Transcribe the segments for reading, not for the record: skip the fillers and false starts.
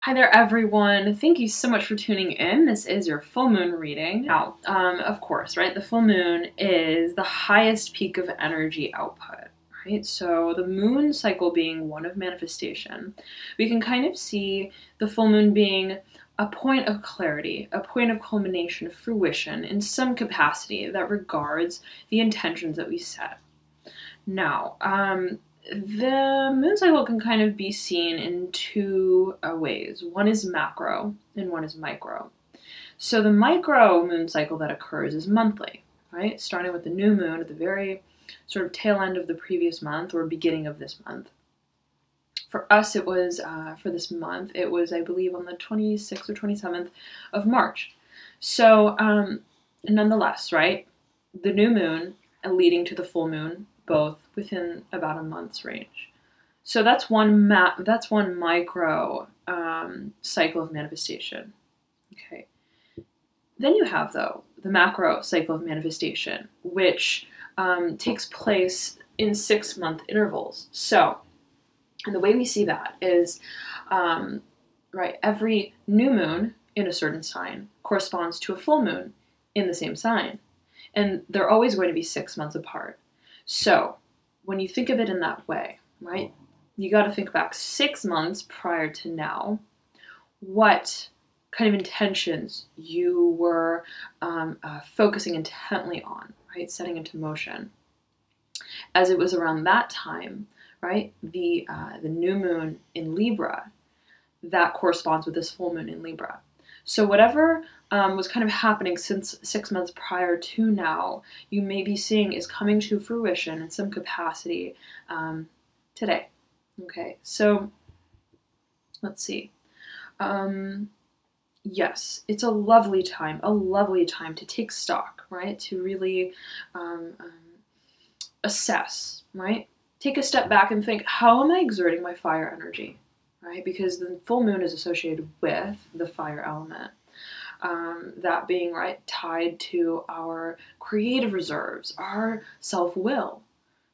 Hi there, everyone. Thank you so much for tuning in. This is your full moon reading. Now, of course, right, the full moon is the highest peak of energy output, right? So the moon cycle being one of manifestation, we can kind of see the full moon being a point of clarity, a point of culmination, of fruition in some capacity that regards the intentions that we set. Now, the moon cycle can kind of be seen in two ways. One is macro and one is micro. So the micro moon cycle that occurs is monthly, right? Starting with the new moon at the very sort of tail end of the previous month or beginning of this month. For us, it was, for this month, it was, I believe, on the 26th or 27th of March. So nonetheless, right, the new moon leading to the full moon, both within about a month's range. So that's one micro cycle of manifestation. Okay. Then you have, though, the macro cycle of manifestation, which takes place in 6-month intervals. So, and the way we see that is, right, every new moon in a certain sign corresponds to a full moon in the same sign. And they're always going to be 6 months apart. So when you think of it in that way, right, you got to think back 6 months prior to now, what kind of intentions you were focusing intently on, right, setting into motion. As it was around that time, right, the new moon in Libra, that corresponds with this full moon in Libra. So whatever was kind of happening since 6 months prior to now, you may be seeing is coming to fruition in some capacity today. Okay, so let's see. Yes, it's a lovely time to take stock, right? To really assess, right? Take a step back and think, how am I exerting my fire energy? Right? Because the full moon is associated with the fire element. That being, right, tied to our creative reserves, our self-will,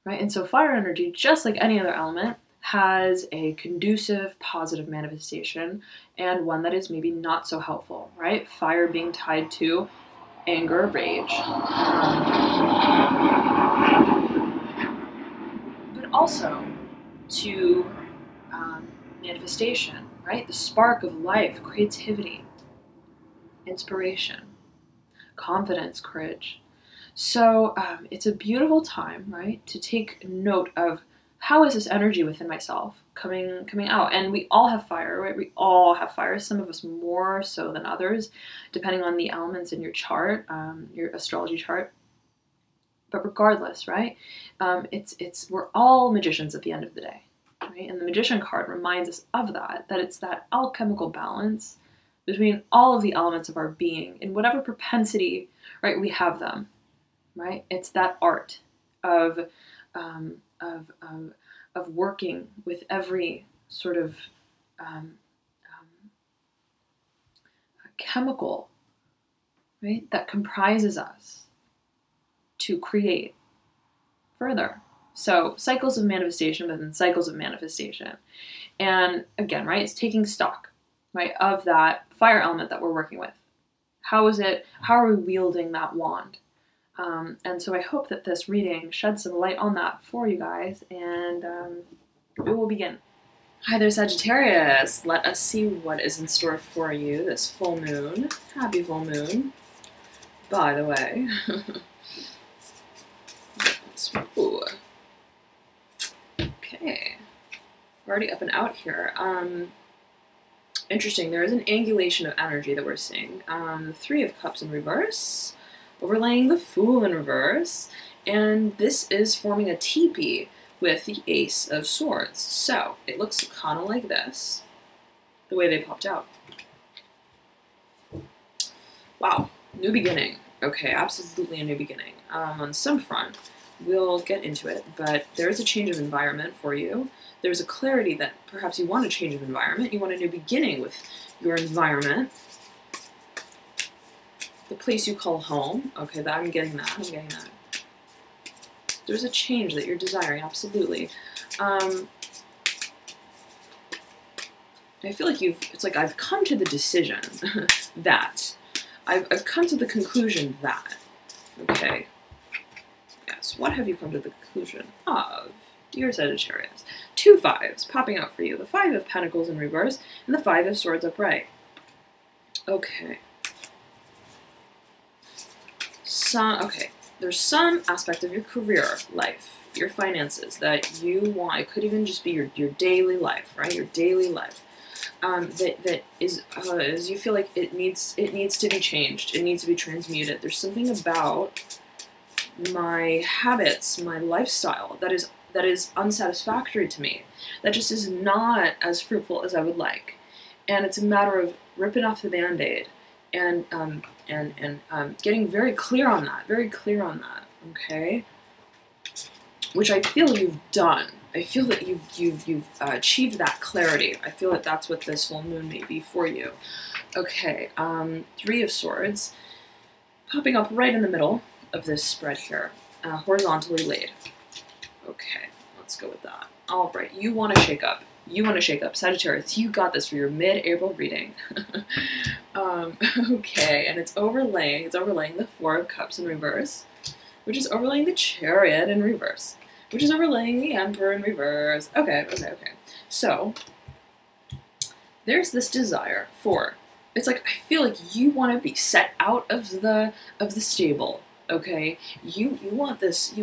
right? And so fire energy, just like any other element, has a conducive, positive manifestation and one that is maybe not so helpful, right? Fire being tied to anger, rage, but also to manifestation, right? The spark of life, creativity, inspiration, confidence, courage. So it's a beautiful time, right, to take note of how is this energy within myself coming out. And we all have fire, right? We all have fire, some of us more so than others, depending on the elements in your chart, your astrology chart. But regardless, right, we're all magicians at the end of the day. Right? And the Magician card reminds us of that it's that alchemical balance between all of the elements of our being in whatever propensity, right, we have them, right? It's that art of working with every sort of chemical, right, that comprises us to create further. So cycles of manifestation within cycles of manifestation. And again, right, it's taking stock, right, of that fire element that we're working with. How are we wielding that wand? And so I hope that this reading sheds some light on that for you guys, and we will begin. Hi there, Sagittarius. Let us see what is in store for you this full moon. Happy full moon, by the way. Ooh. Okay, we're already up and out here. Interesting, there is an angulation of energy that we're seeing. The Three of Cups in reverse, overlaying the Fool in reverse, and this is forming a teepee with the Ace of Swords. So, it looks kind of like this, the way they popped out. Wow, new beginning. Okay, absolutely a new beginning. On some front, we'll get into it, but there is a change of environment for you. There's a clarity that perhaps you want a change of environment. You want a new beginning with your environment. The place you call home. Okay, I'm getting that. There's a change that you're desiring, absolutely. I feel like it's like I've come to the decision that, I've come to the conclusion that, okay, yes, what have you come to the conclusion of, dear Sagittarius? 2 5s popping out for you, the 5 of Pentacles in reverse, and the 5 of Swords upright. Okay. Okay, there's some aspect of your career life, your finances that you want. It could even just be your daily life, right? Your daily life. That is you feel like it needs to be changed. It needs to be transmuted. There's something about my habits, my lifestyle that is unsatisfactory to me. That just is not as fruitful as I would like. And it's a matter of ripping off the Band-Aid and getting very clear on that, okay? Which I feel you've done. I feel that you've achieved that clarity. I feel that that's what this full moon may be for you. Okay, 3 of Swords, popping up right in the middle of this spread here, horizontally laid. Okay, let's go with that. All right, you want to shake up. You want to shake up. Sagittarius, you got this for your mid-April reading. Okay, and it's overlaying the 4 of Cups in reverse, which is overlaying the Chariot in reverse, which is overlaying the Emperor in reverse. Okay. So, there's this desire for, it's like, I feel like you want to be set out of the stable, okay? You want this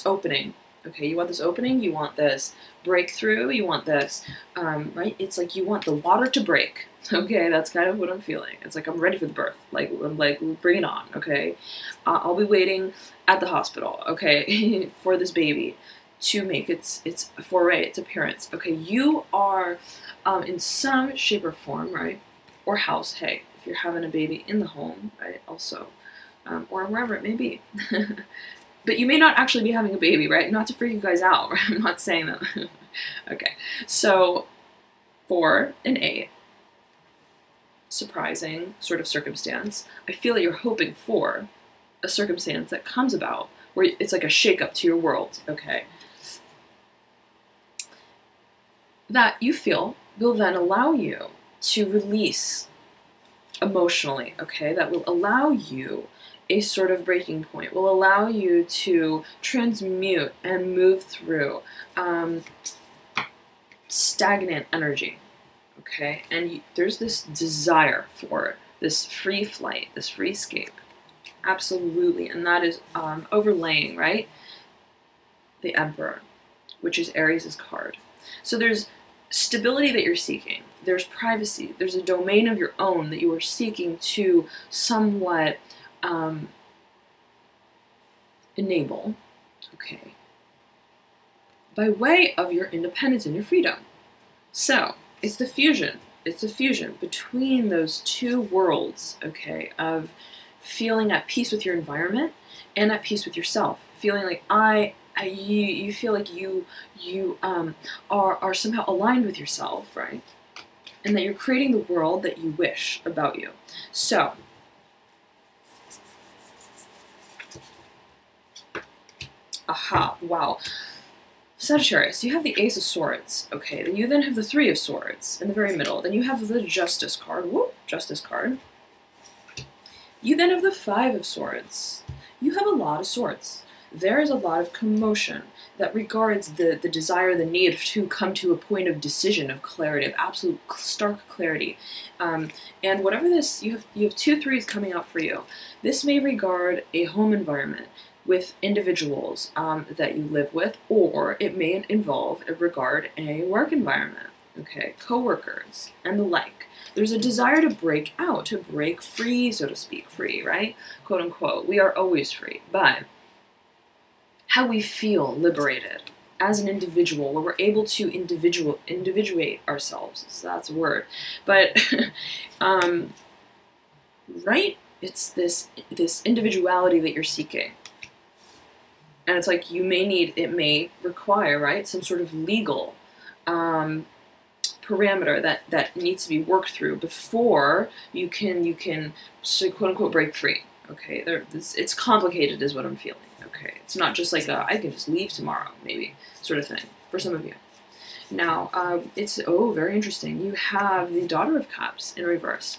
opening. Okay, you want this opening, you want this breakthrough, you want this, right? It's like you want the water to break. Okay, that's kind of what I'm feeling. It's like I'm ready for the birth. Like bring it on, okay? I'll be waiting at the hospital, okay, for this baby to make its foray, its appearance. Okay, you are in some shape or form, right? Or house, hey, if you're having a baby in the home, right, also, or wherever it may be. But you may not actually be having a baby, right? Not to freak you guys out, right? I'm not saying that. Okay, so 4 and 8, surprising sort of circumstance. I feel that you're hoping for a circumstance that comes about where it's like a shakeup to your world, okay? That you feel will then allow you to release emotionally, okay? That will allow you a sort of breaking point, will allow you to transmute and move through stagnant energy, okay? And there's this desire for this free flight, this free escape, absolutely, and that is overlaying, right, the Emperor, which is Aries' card. So there's stability that you're seeking, there's privacy, there's a domain of your own that you are seeking to somewhat enable, okay, by way of your independence and your freedom. So it's the fusion between those 2 worlds, okay, of feeling at peace with your environment and at peace with yourself, feeling like you feel like you are somehow aligned with yourself, right, and that you're creating the world that you wish about you. So aha, wow. Sagittarius, you have the Ace of Swords, okay, then you have the 3 of Swords in the very middle, then you have the Justice card, whoop, Justice card. You then have the 5 of Swords. You have a lot of swords. There is a lot of commotion that regards the desire, the need to come to a point of decision, of clarity, of absolute stark clarity. And whatever this, you have 2 3s coming out for you. This may regard a home environment with individuals that you live with, or it may involve regard a work environment, okay, co-workers and the like. There's a desire to break out, to break free, so to speak, free, right? Quote unquote. We are always free, but how we feel liberated as an individual, where we're able to individuate ourselves, so that's a word, but right? It's this individuality that you're seeking. And it's like it may require, right, some sort of legal parameter that needs to be worked through before you can so quote unquote break free. Okay, it's complicated is what I'm feeling. Okay, it's not just like I can just leave tomorrow, maybe, sort of thing, for some of you. Now, it's, oh, very interesting. You have the Daughter of Cups in reverse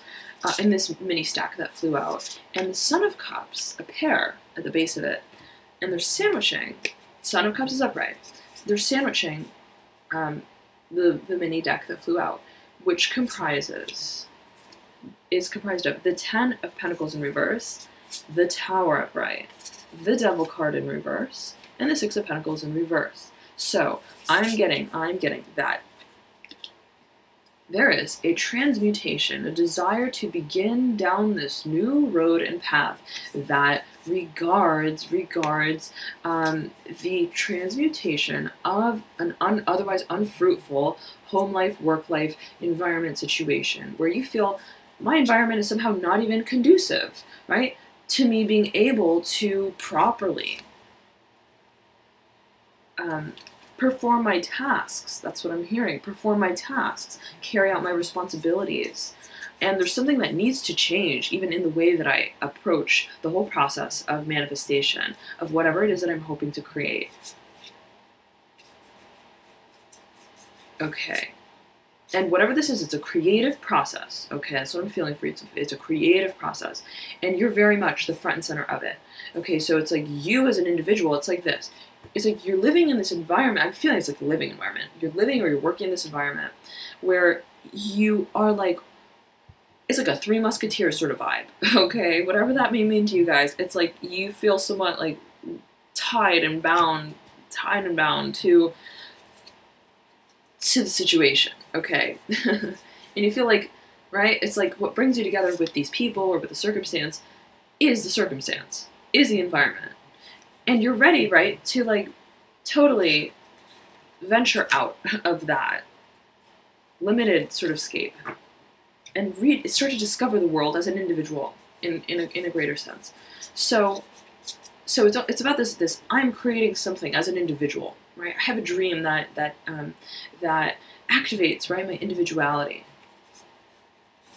in this mini stack that flew out, and the Son of Cups, a pair at the base of it, and they're sandwiching. Son of Cups is upright. They're sandwiching the mini deck that flew out, which is comprised of the Ten of Pentacles in reverse, the Tower upright, the Devil card in reverse, and the Six of Pentacles in reverse. So I'm getting that there is a transmutation, a desire to begin down this new road and path that regards the transmutation of an otherwise unfruitful home life, work life, environment situation, where you feel my environment is somehow not even conducive, right, to me being able to properly perform my tasks. That's what I'm hearing. Perform my tasks, carry out my responsibilities. And there's something that needs to change, even in the way that I approach the whole process of manifestation, of whatever it is that I'm hoping to create. Okay. And whatever this is, it's a creative process. Okay, that's what I'm feeling for you. It's a creative process. And you're very much the front and center of it. Okay, so it's like you as an individual, it's like this. It's like you're living in this environment. I'm feeling it's like a living environment. You're living or you're working in this environment where you are like, it's like a Three Musketeers sort of vibe. Okay, whatever that may mean to you guys, it's like you feel somewhat like tied and bound to the situation. Okay, and you feel like, right? It's like what brings you together with these people or with the circumstance, is the environment. And you're ready, right, to like totally venture out of that limited sort of scape and start to discover the world as an individual in a greater sense. So it's about this I'm creating something as an individual, right? I have a dream that activates, right, my individuality.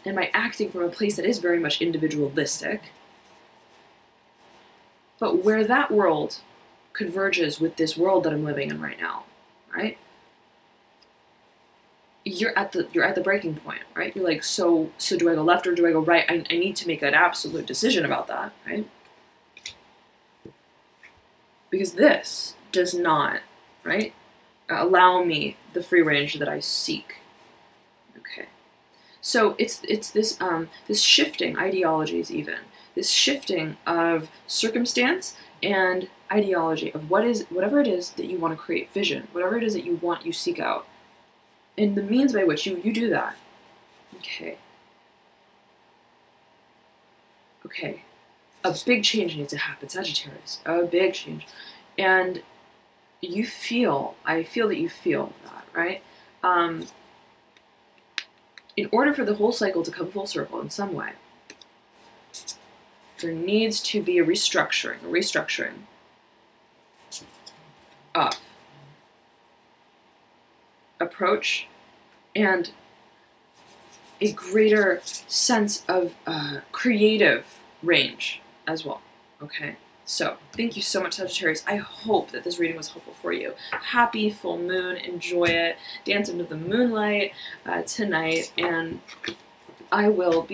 And by acting from a place that is very much individualistic, but where that world converges with this world that I'm living in right now, right? You're at the breaking point, right? You're like, so do I go left or do I go right? I need to make an absolute decision about that, right? Because this does not, right, allow me the free range that I seek. Okay, so it's this this shifting ideologies, even this shifting of circumstance and ideology of whatever it is that you want to create, vision, whatever it is that you seek out, and the means by which you do that. Okay. Okay. A big change needs to happen, Sagittarius. A big change. And I feel that you feel that, right? In order for the whole cycle to come full circle in some way, there needs to be a restructuring of approach and a greater sense of creative range as well. Okay, so thank you so much, Sagittarius. I hope that this reading was helpful for you. Happy full moon, enjoy it, dance into the moonlight tonight, and I will be